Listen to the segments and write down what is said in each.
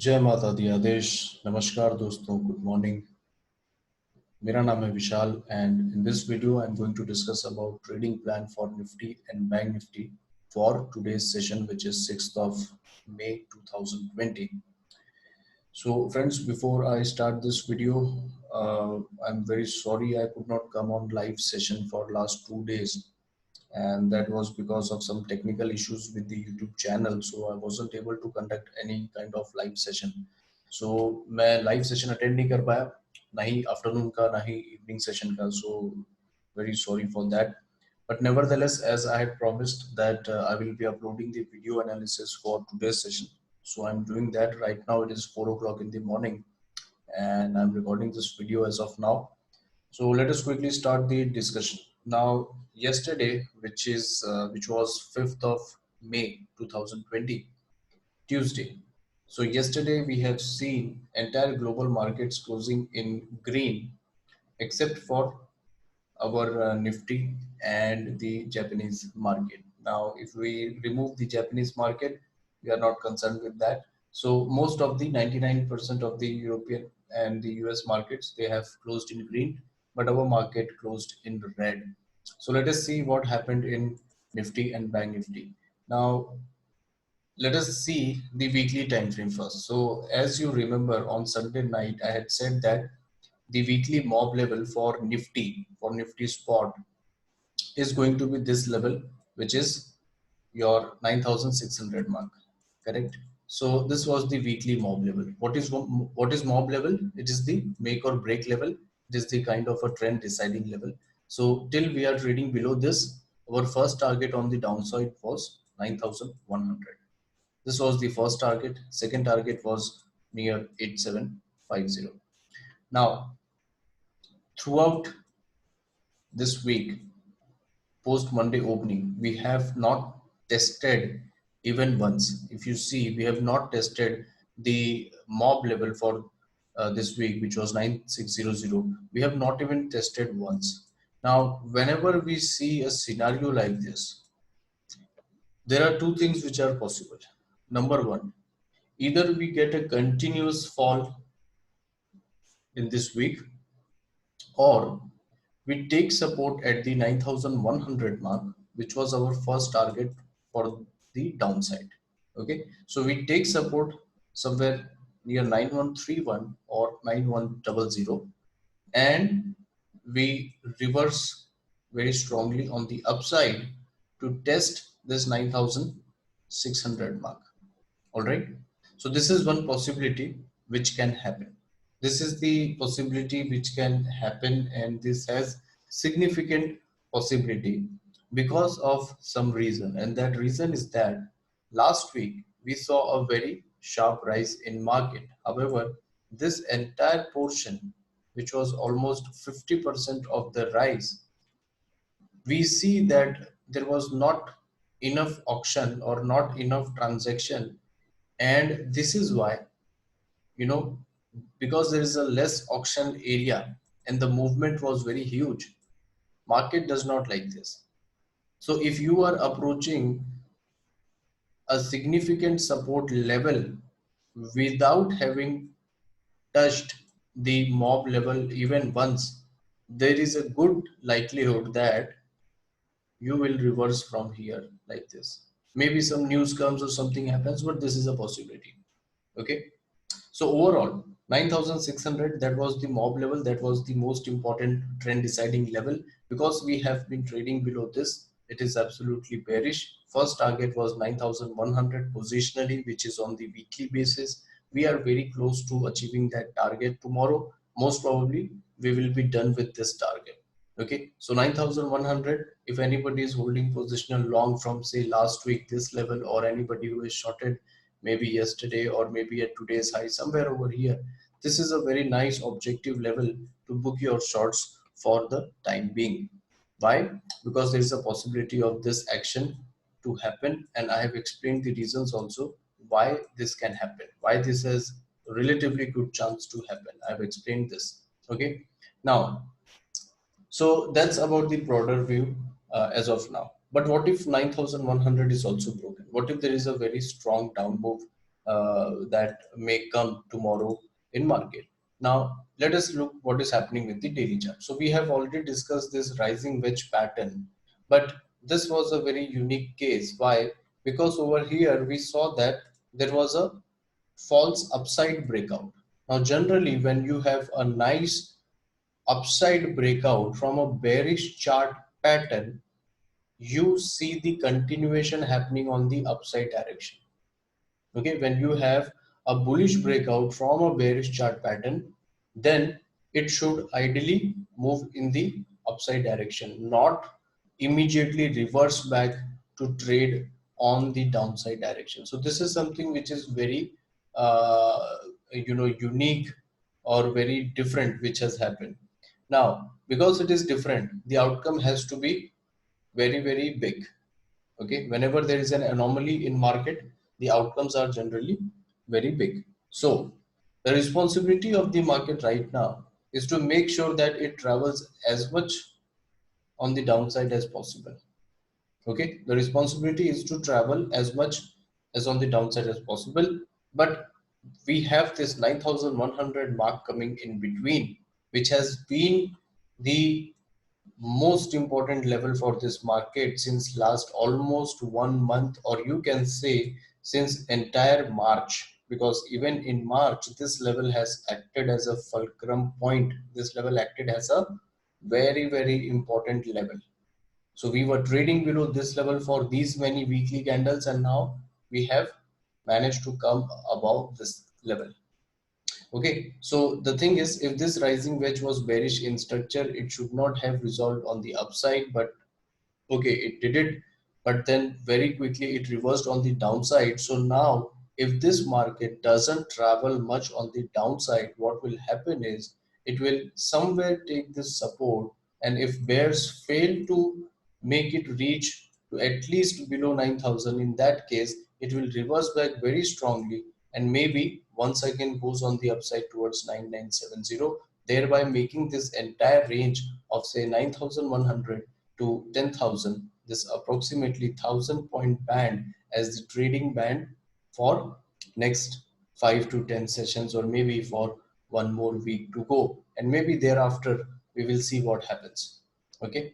जय माता दी आदेश। नमस्कार दोस्तों, गुड मॉर्निंग। मेरा नाम है विशाल and in this video I'm going to discuss about trading plan for Nifty and Bank Nifty for today's session, which is 6th of May 2020. So friends, before I start this video, I'm very sorry I could not come on live session for last 2 days, and that was because of some technical issues with the YouTube channel, so I wasn't able to conduct any kind of live session. So मैं live session attend नहीं कर पाया, ना ही afternoon का ना ही evening session का, so very sorry for that. But nevertheless, as I had promised that I will be uploading the video analysis for today's session, so I'm doing that right now. It is 4 o'clock in the morning and I'm recording this video as of now. So let us quickly start the discussion. Now, yesterday, which was 5th of May 2020, Tuesday. So yesterday we have seen entire global markets closing in green, except for our Nifty and the Japanese market. Now, if we remove the Japanese market, we are not concerned with that. So most of the 99% of the European and the US markets, they have closed in green, but our market closed in red. So let us see what happened in Nifty and Bank Nifty. Now, let us see the weekly time frame first. So as you remember, on Sunday night, I had said that the weekly mob level for Nifty spot is going to be this level, which is your 9600 mark, correct? So this was the weekly mob level. What is mob level? It is the make or break level. It is the kind of a trend deciding level. So till we are trading below this, our first target on the downside was 9100. This was the first target. Second target was near 8750. Now, throughout this week, post Monday opening, we have not tested even once. If you see, we have not tested the mob level for this week, which was 9600. We have not even tested once. Now, whenever we see a scenario like this, there are two things which are possible. Number one, either we get a continuous fall in this week, or we take support at the 9100 mark, which was our first target for the downside. Okay, so we take support somewhere near 9131 or 9100, and we reverse very strongly on the upside to test this 9600 mark. All right, so this is one possibility which can happen. This is the possibility which can happen, and this has significant possibility because of some reason, and that reason is that last week we saw a very sharp rise in market. However, this entire portion, which was almost 50% of the rise, we see that there was not enough auction or not enough transaction. And this is why, you know, because there is a less auction area and the movement was very huge, market does not like this. So if you are approaching a significant support level without having touched the mob level even once, there is a good likelihood that you will reverse from here like this. Maybe some news comes or something happens, but this is a possibility. Okay, so overall 9600, that was the mob level, that was the most important trend deciding level. Because we have been trading below this, it is absolutely bearish. First target was 9100 positionally, which is on the weekly basis. We are very close to achieving that target. Tomorrow most probably we will be done with this target. Okay, so 9100, if anybody is holding positional long from say last week this level, or anybody who is shorted maybe yesterday or maybe at today's high somewhere over here, this is a very nice objective level to book your shorts for the time being. Why? Because there is a possibility of this action to happen, and I have explained the reasons also why this can happen, why this has relatively good chance to happen. I have explained this. Okay, now, so that's about the broader view as of now. But what if 9100 is also broken? What if there is a very strong down move that may come tomorrow in market. Now let us look what is happening with the daily chart. So we have already discussed this rising wedge pattern, but this was a very unique case. Why? Because over here we saw that there was a false upside breakout. Now generally when you have a nice upside breakout from a bearish chart pattern, you see the continuation happening on the upside direction. Okay, when you have a bullish breakout from a bearish chart pattern, then it should ideally move in the upside direction, not immediately reverse back to trade on the downside direction. So this is something which is very unique or very different which has happened. Now because it is different, the outcome has to be very very big. Okay, whenever there is an anomaly in market, the outcomes are generally very big. So the responsibility of the market right now is to make sure that it travels as much on the downside as possible. Okay, the responsibility is to travel as much as on the downside as possible, but we have this 9100 mark coming in between, which has been the most important level for this market since last almost 1 month, or you can say since entire March, because even in March this level has acted as a fulcrum point. This level acted as a very very important level. So we were trading below this level for these many weekly candles, and now we have managed to come above this level. Okay, so the thing is, if this rising wedge was bearish in structure, it should not have resolved on the upside, but okay, it did it, but then very quickly it reversed on the downside. So now if this market doesn't travel much on the downside, what will happen is it will somewhere take this support, and if bears fail to make it reach to at least below 9000, in that case it will reverse back very strongly and maybe once again goes on the upside towards 9970, thereby making this entire range of say 9100 to 10,000, this approximately 1,000 point band, as the trading band for next 5 to 10 sessions, or maybe for one more week to go, and maybe thereafter we will see what happens. Okay,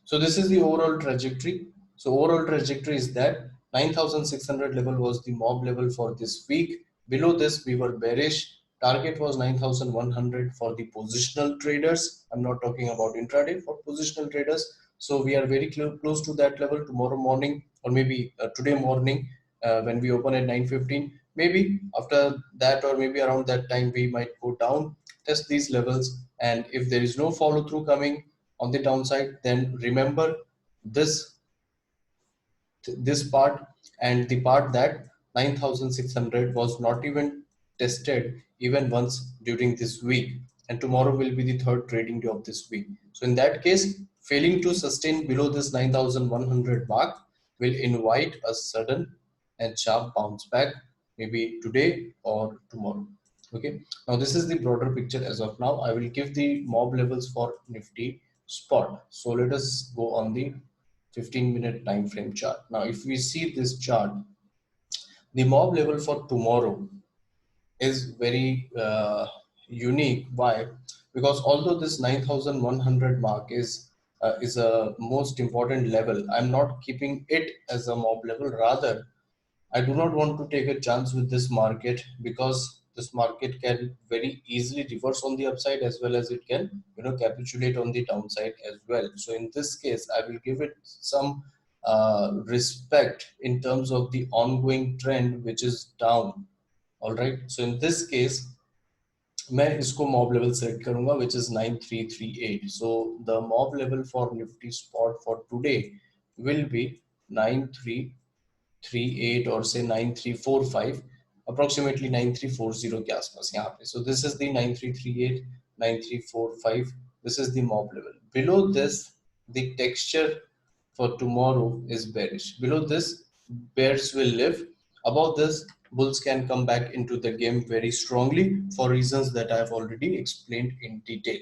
so this is the overall trajectory. So overall trajectory is that 9600 level was the mob level for this week. Below this we were bearish. Target was 9100 for the positional traders. I'm not talking about intraday, for positional traders. So we are very close to that level tomorrow morning, or maybe today morning, when we open at 9:15. Maybe after that, or maybe around that time, we might go down, test these levels, and if there is no follow through coming on the downside, then remember this part, and the part that 9600 was not even tested even once during this week, and tomorrow will be the third trading day of this week. So in that case, failing to sustain below this 9100 mark will invite a sudden and sharp bounce back, maybe today or tomorrow. Okay, now this is the broader picture as of now. I will give the mob levels for Nifty spot. So let us go on the 15-minute time frame chart. Now if we see this chart, the mob level for tomorrow is very unique. Why? Because although this 9100 mark is a most important level, I'm not keeping it as a mob level. Rather, I do not want to take a chance with this market, because this market can very easily reverse on the upside, as well as it can capitulate on the downside as well. So in this case, I will give it some respect in terms of the ongoing trend which is down. All right. So in this case, मैं इसको mob level select करूंगा, which is 9338. So the mob level for Nifty spot for today will be 9338, or say 9345, approximately 9340 के आसपास यहाँ पे. So this is the 9338, 9345. This is the mob level. Below this, the texture for tomorrow is bearish. Below this, bears will live. Above this, bulls can come back into the game very strongly for reasons that I have already explained in detail.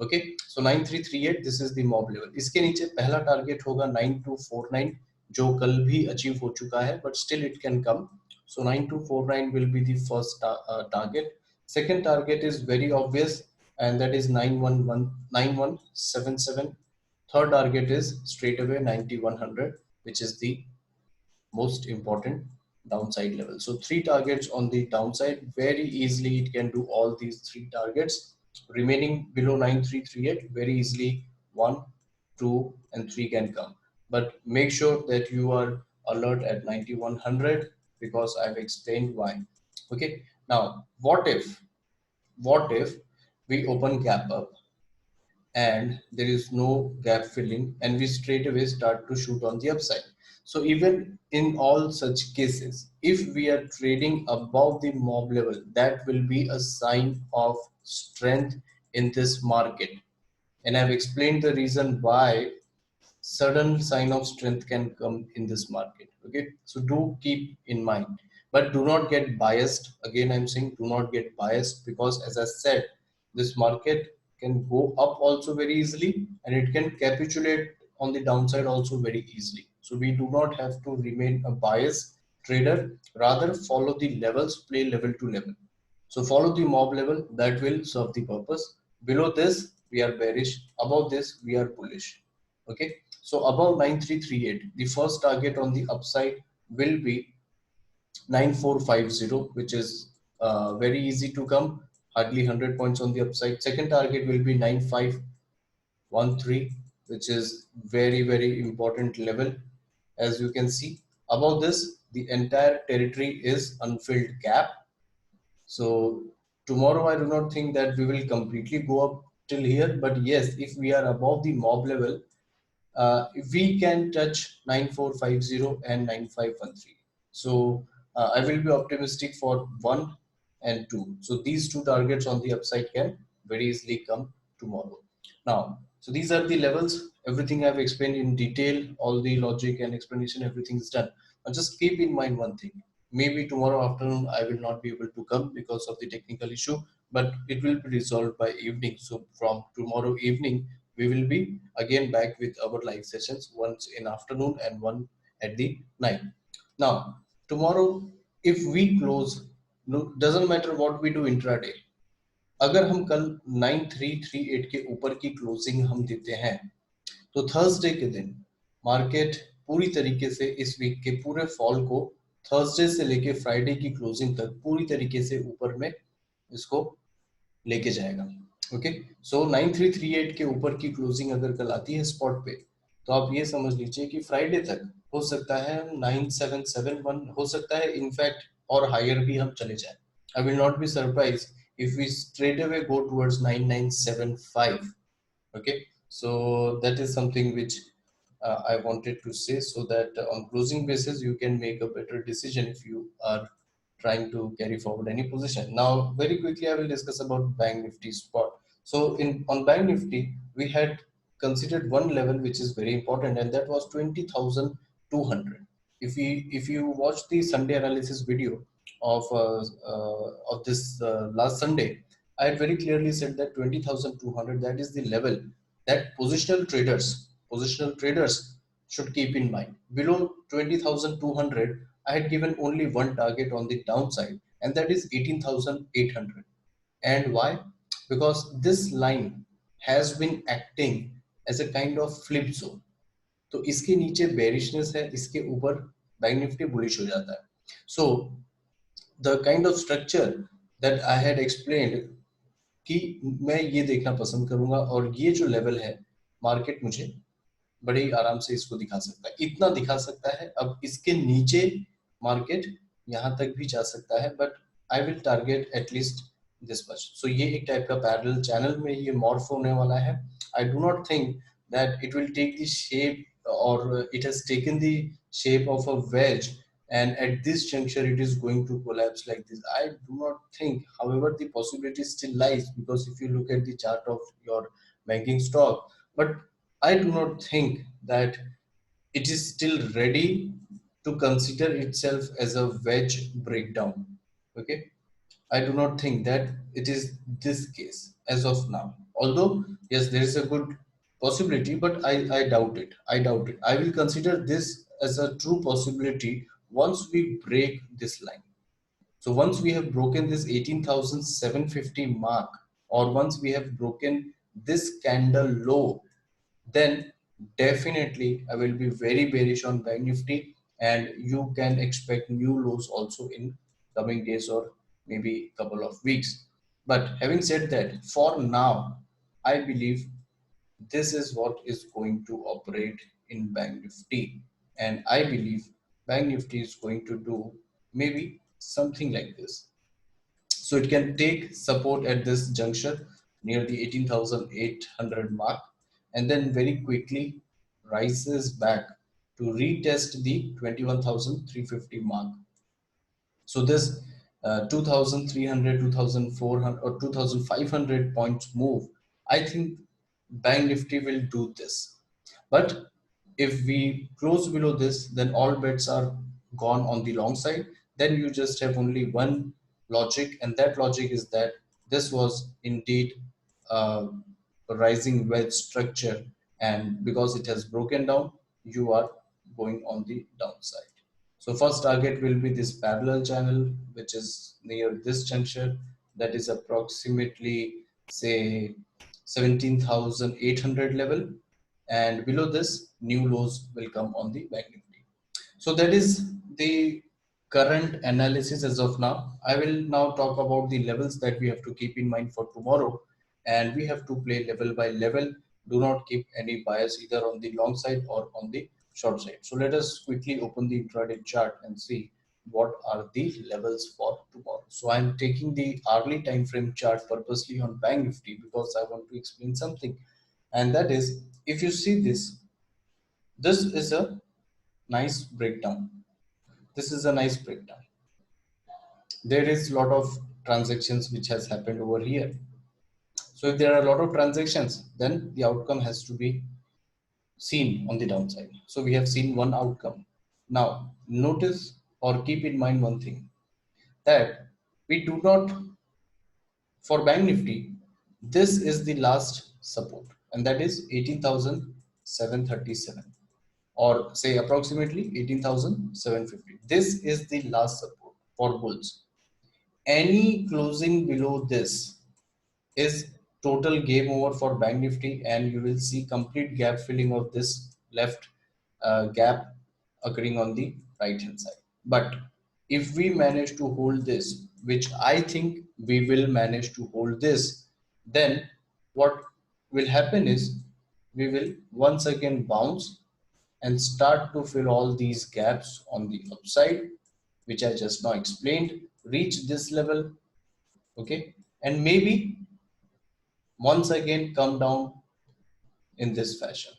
Okay, so 9338, this is the mob level. इसके नीचे पहला target होगा 9249, जो कल भी achieve हो चुका है, but still it can come. So 9249 will be the first target. Second target is very obvious, and that is 9177. Third target is straight away 9100, which is the most important downside level. So three targets on the downside, very easily it can do all these three targets. Remaining below 9338, very easily 1, 2 and 3 can come. But make sure that you are alert at 9100, because I've explained why. Okay, now what if we open gap up and there is no gap filling and we straight away start to shoot on the upside? So even in all such cases, if we are trading above the mob level, that will be a sign of strength in this market. And I've explained the reason why sudden sign of strength can come in this market. Okay, so do keep in mind, but do not get biased. Again, I'm saying do not get biased, because as I said, this market can go up also very easily and it can capitulate on the downside also very easily. So we do not have to remain a biased trader, rather follow the levels, play level to level. So follow the mob level, that will serve the purpose. Below this we are bearish, above this we are bullish. Okay, so above 9338, the first target on the upside will be 9450, which is very easy to come, hardly 100 points on the upside. Second target will be 9513, which is very important level. As you can see, above this the entire territory is unfilled gap. So tomorrow I do not think that we will completely go up till here, but yes, if we are above the mob level, we can touch 9450 and 9513. So I will be optimistic for 1 and 2. So these two targets on the upside can very easily come tomorrow. Now, so these are the levels. Everything I've explained in detail, all the logic and explanation, everything is done. Now just keep in mind one thing. Maybe tomorrow afternoon I will not be able to come because of the technical issue, but it will be resolved by evening. So from tomorrow evening, we will be again back with our live sessions, once in afternoon and one at the night. Now tomorrow, if we close, no, doesn't matter what we do intraday, अगर हम कल 9338 के ऊपर की closing हम देते हैं, तो थर्सडे के दिन मार्केट पूरी तरीके से इस वीक के पूरे फॉल को थर्सडे से लेके फ्राइडे की क्लोजिंग तक पूरी तरीके से ऊपर में इसको लेके जाएगा। ओके, सो 9338 के ऊपर की क्लोजिंग अगर कल आती है स्पॉट पे, तो आप ये समझ लीजिए कि फ्राइडे तक हो सकता है 9771, हो सकता है इनफैक्ट और हायर भी हम चले जाए। I will not be surprise if we straight away go towards 9975. Okay, so that is something which I wanted to say, so that on closing basis you can make a better decision if you are trying to carry forward any position. Now, very quickly, I will discuss about Bank Nifty spot. So, in on Bank Nifty, we had considered one level which is very important, and that was 20,200. If you watch the Sunday analysis video of this last Sunday, I had very clearly said that 20,200, that is the level that positional traders should keep in mind. Below 20,200, I had given only one target on the downside, and that is 18,800. And why? Because this line has been acting as a kind of flip zone. तो इसके नीचे bearishness है, इसके ऊपर bank Nifty bullish हो जाता है. So the kind of structure that I had explained कि मैं ये देखना पसंद करूंगा, और ये जो लेवल है मार्केट मुझे बड़े ही आराम से इसको दिखा सकता है, इतना दिखा सकता है। अब इसके नीचे मार्केट यहाँ तक भी जा सकता है, but I will target at least this much. So ये एक टाइप का पैरेलल चैनल में ये मॉर्फ होने वाला है। I do not think that it will take the shape, और it has taken the shape of a wedge, and at this juncture it is going to collapse like this. I do not think, however, the possibility still lies, because if you look at the chart of your banking stock, but I do not think that it is still ready to consider itself as a wedge breakdown. Okay, I do not think that it is this case as of now. Although yes, there is a good possibility, but I doubt it. I doubt it. I will consider this as a true possibility once we break this line. So once we have broken this 18,750 mark, or once we have broken this candle low, then definitely I will be very bearish on Bank Nifty, and you can expect new lows also in coming days or maybe couple of weeks. But having said that, for now, I believe this is what is going to operate in Bank Nifty, and I believe Bank Nifty is going to do maybe something like this. So it can take support at this juncture near the 18,800 mark, and then very quickly rises back to retest the 21,350 mark. So this 2,300, 2,400 or 2,500 points move, I think Bank Nifty will do this. But if we close below this, then all bets are gone on the long side. Then you just have only one logic, and that logic is that this was indeed uh, a rising wedge structure, and because it has broken down, you are going on the downside. So first target will be this parallel channel, which is near this juncture, that is approximately say 17,800 level, and below this new lows will come on the Bank Nifty. So that is the current analysis as of now. I will now talk about the levels that we have to keep in mind for tomorrow, and we have to play level by level. Do not keep any bias either on the long side or on the short side. So let us quickly open the intraday chart and see what are the levels for tomorrow. So I'm taking the hourly time frame chart purposely on Bank Nifty because I want to explain something, and that is, if you see this, this is a nice breakdown. This is a nice breakdown. There is a lot of transactions which has happened over here. So if there are a lot of transactions, then the outcome has to be seen on the downside. So we have seen one outcome. Now notice or keep in mind one thing, that we do not, for Bank Nifty, this is the last support, and that is 18,737, or say approximately 18,750. This is the last support for bulls. Any closing below this is total game over for Bank Nifty, and you will see complete gap filling of this left gap occurring on the right hand side. But if we manage to hold this, which I think we will manage to hold this, then what will happen is we will once again bounce and start to fill all these gaps on the upside, which I just now explained, reach this level, okay, and maybe once again come down in this fashion,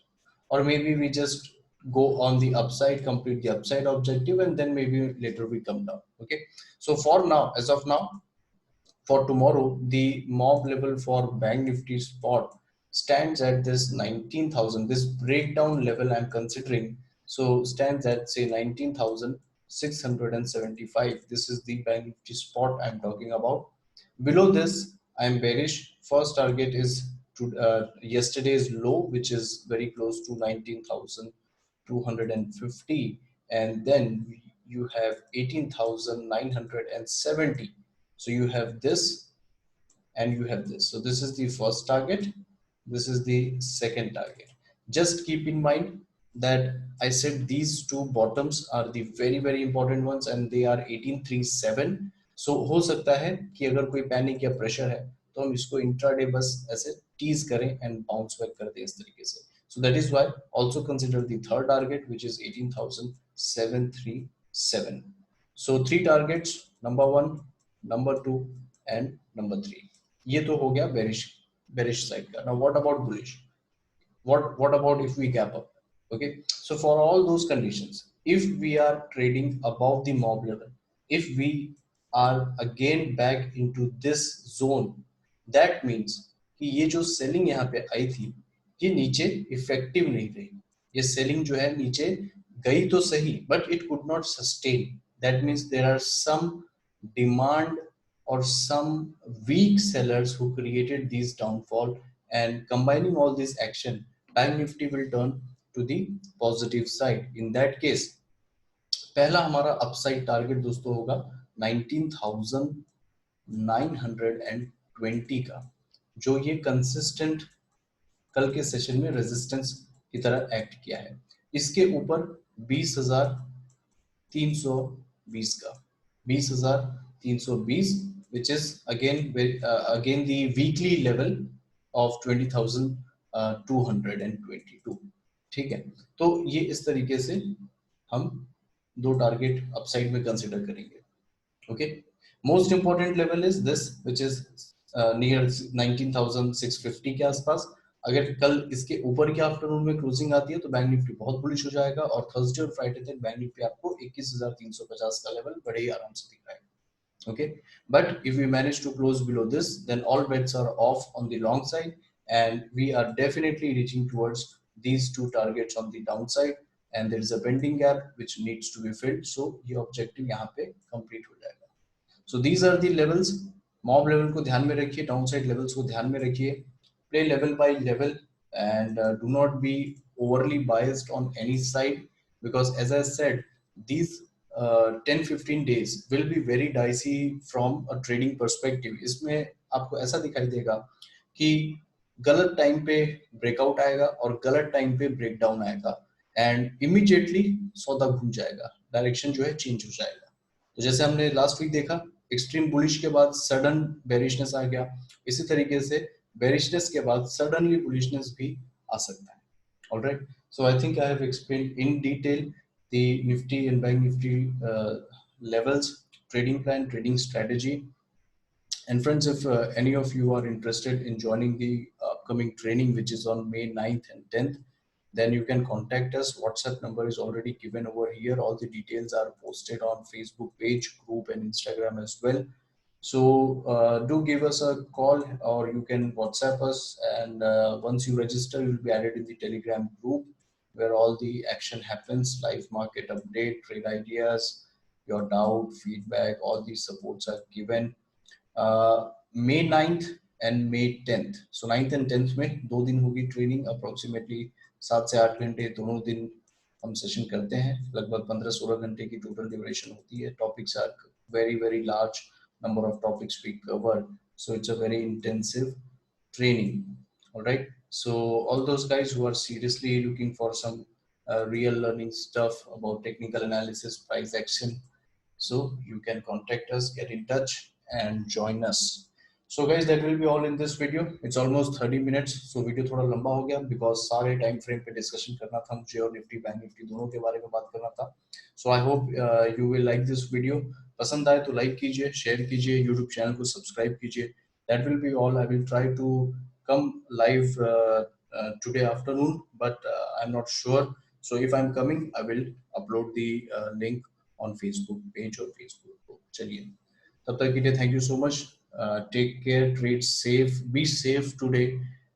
or maybe we just go on the upside, complete the upside objective, and then maybe later we come down. Okay, so for now, as of now, for tomorrow, the mob level for Bank Nifty spot stands at this 19,000. This breakdown level I'm considering, so stands at say 19,675. This is the Bank Nifty spot I'm talking about. Below this, I'm bearish. First target is to yesterday's low, which is very close to 19,250, and then you have 18,970. So you have this and you have this. So this is the first target. This is the second target. Just keep in mind that I said these two bottoms are the very important ones, and they are 1837. So हो सकता है कि अगर कोई panic या pressure है तो हम इसको इंट्राडे बस ऐसे टीज करें एंड बाउंस बैक कर दें इस तरीके से. So that is why also consider the third target, which is 18,737. So three targets, number one, number two, and number three. ये तो हो गया bearish side का. Now what about bullish? What about if we gap up? Okay, so for all those conditions, if we are trading above the mob level, if we are again back into this zone, that means कि ये जो selling यहाँ पे आई थी, ये नीचे effective नहीं रही. ये सेलिंग जो है नीचे गई तो सही, but it could not sustain. That means there are some demand or some weak sellers who created these downfall, and combining all this action, Bank Nifty will turn to the positive side. In that case, पहला हमारा upside target दोस्तों होगा 19,920 का, जो ये consistent कल के session में रेजिस्टेंस की तरह एक्ट किया है। इसके ऊपर 20,320 का, 20,320 which is again the weekly level of 20,222। ठीक है, तो ये इस तरीके से हम दो टारगेट अपसाइड में कंसिडर करेंगे। Okay, most important level is this which is near 19,650 के आसपास। अगर कल इसके ऊपर के आफ्टरनून में क्लोजिंग आती है तो बैंक निफ्टी बहुत बुलिश हो जाएगा और थर्सडे और फ्राइडे तक बैंक निफ्टी आपको 21,350 का लेवल बड़े ही आराम से दिखाएगा। Okay, but if we manage to close below this, then all bets are off on the long side and we are definitely reaching towards these two targets on the downside, and there is a pending gap which needs to be filled, so ये objective यहाँ पे complete हो जाएगा। So these are the levels। mob level को ध्यान में रखिए, downside levels को ध्यान में रखिए, play level by level and do not be overly biased on any side, because as I said, these 10-15 days will be very dicey from a trading perspective। इसमें आपको ऐसा दिखाई देगा कि गलत टाइम पे ब्रेकआउट आएगा और गलत टाइम पे ब्रेकडाउन आएगा एंड इमीडिएटली सौदा घूम जाएगा, डायरेक्शन जो है चेंज हो जाएगा। तो जैसे हमने लास्ट वीक देखा, एक्सट्रीम बुलिश के बाद सडन बेरिशनेस आ गया, इसी तरीके से बेरिशनेस के बाद सडनली बुलिशनेस भी आ सकता है। Alright, so I think I have explained in detail the Nifty and Bank Nifty levels, trading plan, trading strategy. And friends, if any of you are interested in joining the upcoming training, which is on May 9th and 10th, then you can contact us. WhatsApp number is already given over here. All the details are posted on Facebook page, group and Instagram as well. So do give us a call or you can WhatsApp us, and once you register, you will be added in the Telegram group where all the action happens, live market update, trade ideas, your doubt, feedback, all these supports are given। May 9th and May 10th, so 9th and 10th में 2 दिन होगी training, approximately 7 से 8 घंटे दोनों दिन हम session करते हैं, लगभग 15-16 घंटे की टोटल ड्यूरेशन होती है। Topics are very large number of topics we cover, so it's a very intensive training। All right, so all those guys who are seriously looking for some real learning stuff about technical analysis, price action, so you can contact us, get in touch and join us। So guys, that will be all in this video। It's almost 30 minutes, so video थोड़ा लंबा हो गया because सारे time frame पे discussion करना था मुझे और निफ्टी बैंक निफ्टी दोनों के बारे में बात करना था। So I hope you will like this video। पसंद आए तो लाइक कीजिए, शेयर कीजिए, यूट्यूब चैनल को सब्सक्राइब कीजिए। That will be all। I will try to come live today afternoon, but I'm not sure, so if I'm coming I will upload the link on Facebook page or Facebook group। चलिए, तब तक के लिए thank you so much. Take care, trade safe, be safe today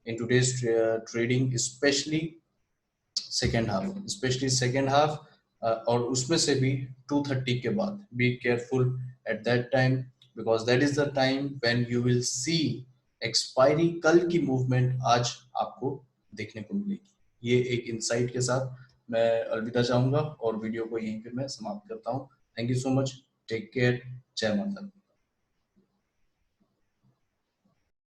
in today's trading, especially second half और उसमें से भी 2:30 के बाद be careful at that time, because that is the time when you will see expiry कल की movement आज आपको देखने को मिलेगी। ये एक इंसाइट के साथ मैं अलविदा चाहूंगा और वीडियो को यहीं पे मैं समाप्त करता हूँ। Thank you so much, take care, जय माता।